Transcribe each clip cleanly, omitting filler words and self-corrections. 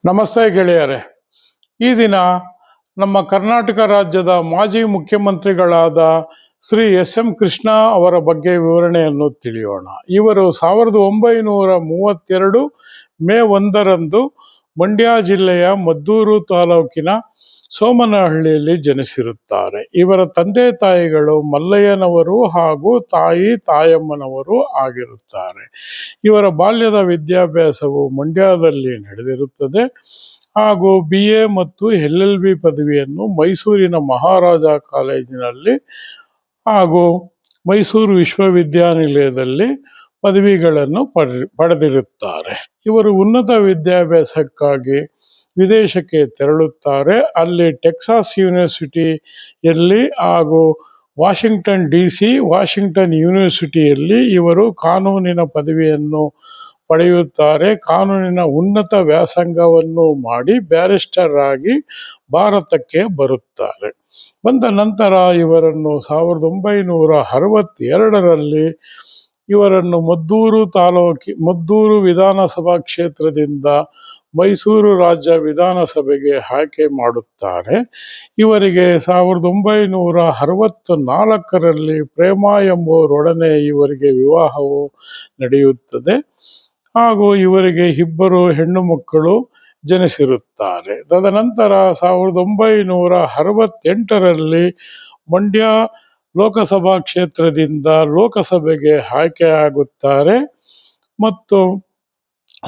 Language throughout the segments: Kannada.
ನಮಸ್ತೆ ಗೆಳೆಯರೆ. ಈ ದಿನ ನಮ್ಮ ಕರ್ನಾಟಕ ರಾಜ್ಯದ ಮಾಜಿ ಮುಖ್ಯಮಂತ್ರಿಗಳಾದ ಶ್ರೀ ಎಸ್.ಎಂ. ಕೃಷ್ಣ ಅವರ ಬಗ್ಗೆ ವಿವರಣೆಯನ್ನು ತಿಳಿಯೋಣ. ಇವರು 1932 ಮೇ 1ರಂದು ಮಂಡ್ಯ ಜಿಲ್ಲೆಯ ಮದ್ದೂರು ತಾಲೂಕಿನ ಸೋಮನಹಳ್ಳಿಯಲ್ಲಿ ಜನಿಸಿರುತ್ತಾರೆ. ಇವರ ತಂದೆ ತಾಯಿಗಳು ಮಲ್ಲಯ್ಯನವರು ಹಾಗೂ ತಾಯಿ ತಾಯಮ್ಮನವರು ಆಗಿರುತ್ತಾರೆ. ಇವರ ಬಾಲ್ಯದ ವಿದ್ಯಾಭ್ಯಾಸವು ಮಂಡ್ಯದಲ್ಲಿ ನಡೆದಿರುತ್ತದೆ ಹಾಗೂ BA ಮತ್ತು LLB ಪದವಿಯನ್ನು ಮೈಸೂರಿನ ಮಹಾರಾಜ ಕಾಲೇಜಿನಲ್ಲಿ ಹಾಗೂ ಮೈಸೂರು ವಿಶ್ವವಿದ್ಯಾನಿಲಯದಲ್ಲಿ ಪದವಿಗಳನ್ನು ಪಡೆದಿರುತ್ತಾರೆ. ಇವರು ಉನ್ನತ ವಿದ್ಯಾಭ್ಯಾಸಕ್ಕಾಗಿ ವಿದೇಶಕ್ಕೆ ತೆರಳುತ್ತಾರೆ. ಅಲ್ಲಿ ಟೆಕ್ಸಾಸ್ ಯೂನಿವರ್ಸಿಟಿಯಲ್ಲಿ ಹಾಗೂ ವಾಷಿಂಗ್ಟನ್ DC ವಾಷಿಂಗ್ಟನ್ ಯೂನಿವರ್ಸಿಟಿಯಲ್ಲಿ ಇವರು ಕಾನೂನಿನ ಪದವಿಯನ್ನು ಪಡೆಯುತ್ತಾರೆ. ಕಾನೂನಿನ ಉನ್ನತ ವ್ಯಾಸಂಗವನ್ನು ಮಾಡಿ ಬ್ಯಾರಿಸ್ಟರ್ ಆಗಿ ಭಾರತಕ್ಕೆ ಬರುತ್ತಾರೆ. ಬಂದ ನಂತರ ಇವರನ್ನು 1962ರಲ್ಲಿ ಇವರನ್ನು ಮದ್ದೂರು ವಿಧಾನಸಭಾ ಕ್ಷೇತ್ರದಿಂದ ಮೈಸೂರು ರಾಜ್ಯ ವಿಧಾನಸಭೆಗೆ ಆಯ್ಕೆ ಮಾಡುತ್ತಾರೆ. ಇವರಿಗೆ 1964ರಲ್ಲಿ ಪ್ರೇಮ ಎಂಬುವರೊಡನೆ ಇವರಿಗೆ ವಿವಾಹವು ನಡೆಯುತ್ತದೆ ಹಾಗೂ ಇವರಿಗೆ 2 ಹೆಣ್ಣು ಮಕ್ಕಳು ಜನಿಸಿರುತ್ತಾರೆ. ತದನಂತರ 1968ರಲ್ಲಿ ಮಂಡ್ಯ ಲೋಕಸಭಾ ಕ್ಷೇತ್ರದಿಂದ ಲೋಕಸಭೆಗೆ ಆಯ್ಕೆಯಾಗುತ್ತಾರೆ ಮತ್ತು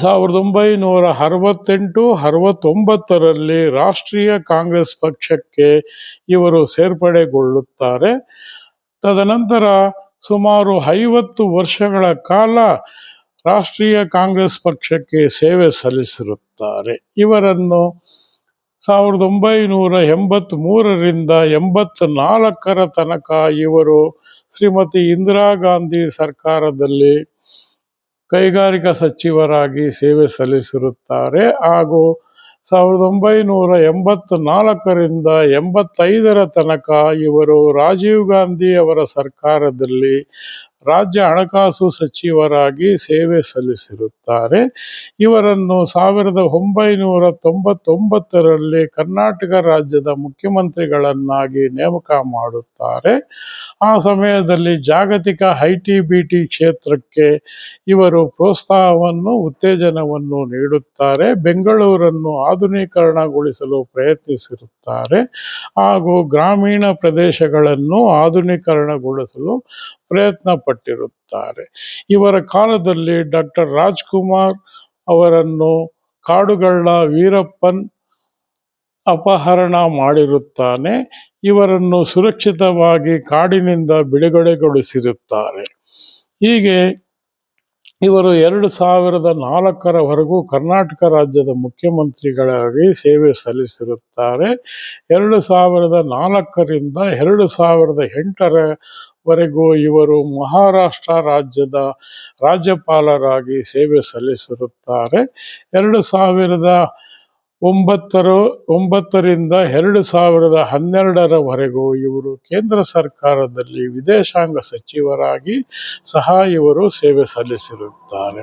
1968-69ರಲ್ಲಿ ರಾಷ್ಟ್ರೀಯ ಕಾಂಗ್ರೆಸ್ ಪಕ್ಷಕ್ಕೆ ಇವರು ಸೇರ್ಪಡೆಗೊಳ್ಳುತ್ತಾರೆ. ತದನಂತರ ಸುಮಾರು 50 ವರ್ಷಗಳ ಕಾಲ ರಾಷ್ಟ್ರೀಯ ಕಾಂಗ್ರೆಸ್ ಪಕ್ಷಕ್ಕೆ ಸೇವೆ ಸಲ್ಲಿಸಿರುತ್ತಾರೆ. ಇವರನ್ನು 1983ರಿಂದ 84ರ ತನಕ ಇವರು ಶ್ರೀಮತಿ ಇಂದಿರಾ ಗಾಂಧಿ ಸರ್ಕಾರದಲ್ಲಿ ಕೈಗಾರಿಕಾ ಸಚಿವರಾಗಿ ಸೇವೆ ಸಲ್ಲಿಸಿರುತ್ತಾರೆ ಹಾಗೂ 1984ರಿಂದ 85ರ ತನಕ ಇವರು ರಾಜೀವ್ ಗಾಂಧಿ ಅವರ ಸರ್ಕಾರದಲ್ಲಿ ರಾಜ್ಯ ಹಣಕಾಸು ಸಚಿವರಾಗಿ ಸೇವೆ ಸಲ್ಲಿಸಿರುತ್ತಾರೆ. ಇವರನ್ನು 1999ರಲ್ಲಿ ಕರ್ನಾಟಕ ರಾಜ್ಯದ ಮುಖ್ಯಮಂತ್ರಿಗಳನ್ನಾಗಿ ನೇಮಕ ಮಾಡುತ್ತಾರೆ. ಆ ಸಮಯದಲ್ಲಿ ಜಾಗತಿಕ IT-BT ಕ್ಷೇತ್ರಕ್ಕೆ ಇವರು ಪ್ರೋತ್ಸಾಹವನ್ನು ಉತ್ತೇಜನವನ್ನು ನೀಡುತ್ತಾರೆ. ಬೆಂಗಳೂರನ್ನು ಆಧುನೀಕರಣಗೊಳಿಸಲು ಪ್ರಯತ್ನಿಸಿರುತ್ತಾರೆ ಹಾಗೂ ಗ್ರಾಮೀಣ ಪ್ರದೇಶಗಳನ್ನು ಆಧುನೀಕರಣಗೊಳಿಸಲು ಪ್ರಯತ್ನ ಪಟ್ಟಿರುತ್ತಾರೆ. ಇವರ ಕಾಲದಲ್ಲಿ ಡಾಕ್ಟರ್ ರಾಜ್ಕುಮಾರ್ ಅವರನ್ನು ಕಾಡುಗಳ್ಳ ವೀರಪ್ಪನ್ ಅಪಹರಣ ಮಾಡಿರುತ್ತಾನೆ. ಇವರನ್ನು ಸುರಕ್ಷಿತವಾಗಿ ಕಾಡಿನಿಂದ ಬಿಡುಗಡೆಗೊಳಿಸಿರುತ್ತಾರೆ. ಹೀಗೆ ಇವರು 2004ರವರೆಗೂ ಕರ್ನಾಟಕ ರಾಜ್ಯದ ಮುಖ್ಯಮಂತ್ರಿಗಳಾಗಿ ಸೇವೆ ಸಲ್ಲಿಸಿರುತ್ತಾರೆ. 2004ರಿಂದ 2008ರವರೆಗೂ ಇವರು ಮಹಾರಾಷ್ಟ್ರ ರಾಜ್ಯದ ರಾಜ್ಯಪಾಲರಾಗಿ ಸೇವೆ ಸಲ್ಲಿಸಿರುತ್ತಾರೆ. 2009ರಿಂದ 2012ರವರೆಗೂ ಇವರು ಕೇಂದ್ರ ಸರ್ಕಾರದಲ್ಲಿ ವಿದೇಶಾಂಗ ಸಚಿವರಾಗಿ ಸಹ ಇವರು ಸೇವೆ ಸಲ್ಲಿಸಿರುತ್ತಾರೆ.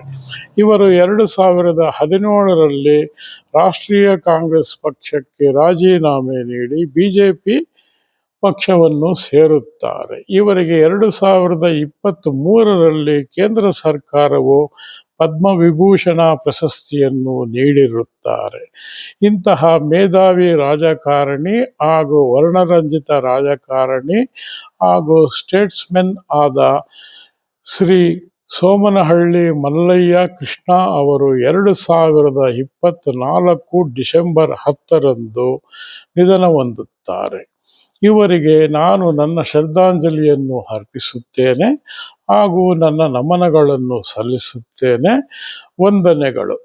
ಇವರು 2017ರಲ್ಲಿ ರಾಷ್ಟ್ರೀಯ ಕಾಂಗ್ರೆಸ್ ಪಕ್ಷಕ್ಕೆ ರಾಜೀನಾಮೆ ನೀಡಿ BJP ಪಕ್ಷವನ್ನು ಸೇರುತ್ತಾರೆ. ಇವರಿಗೆ 2023ರಲ್ಲಿ ಕೇಂದ್ರ ಸರ್ಕಾರವು ಪದ್ಮವಿಭೂಷಣ ಪ್ರಶಸ್ತಿಯನ್ನು ನೀಡಿರುತ್ತಾರೆ. ಇಂತಹ ಮೇಧಾವಿ ರಾಜಕಾರಣಿ ಹಾಗೂ ವರ್ಣರಂಜಿತ ರಾಜಕಾರಣಿ ಹಾಗೂ ಸ್ಟೇಟ್ಸ್ಮನ್ ಆದ ಶ್ರೀ ಸೋಮನಹಳ್ಳಿ ಮಲ್ಲಯ್ಯ ಕೃಷ್ಣ ಅವರು 2024 ಡಿಸೆಂಬರ್ 10ರಂದು ನಿಧನ ಹೊಂದುತ್ತಾರೆ. ಇವರಿಗೆ ನಾನು ನನ್ನ ಶ್ರದ್ಧಾಂಜಲಿಯನ್ನು ಅರ್ಪಿಸುತ್ತೇನೆ ಹಾಗೂ ನನ್ನ ನಮನಗಳನ್ನು ಸಲ್ಲಿಸುತ್ತೇನೆ. ವಂದನೆಗಳು.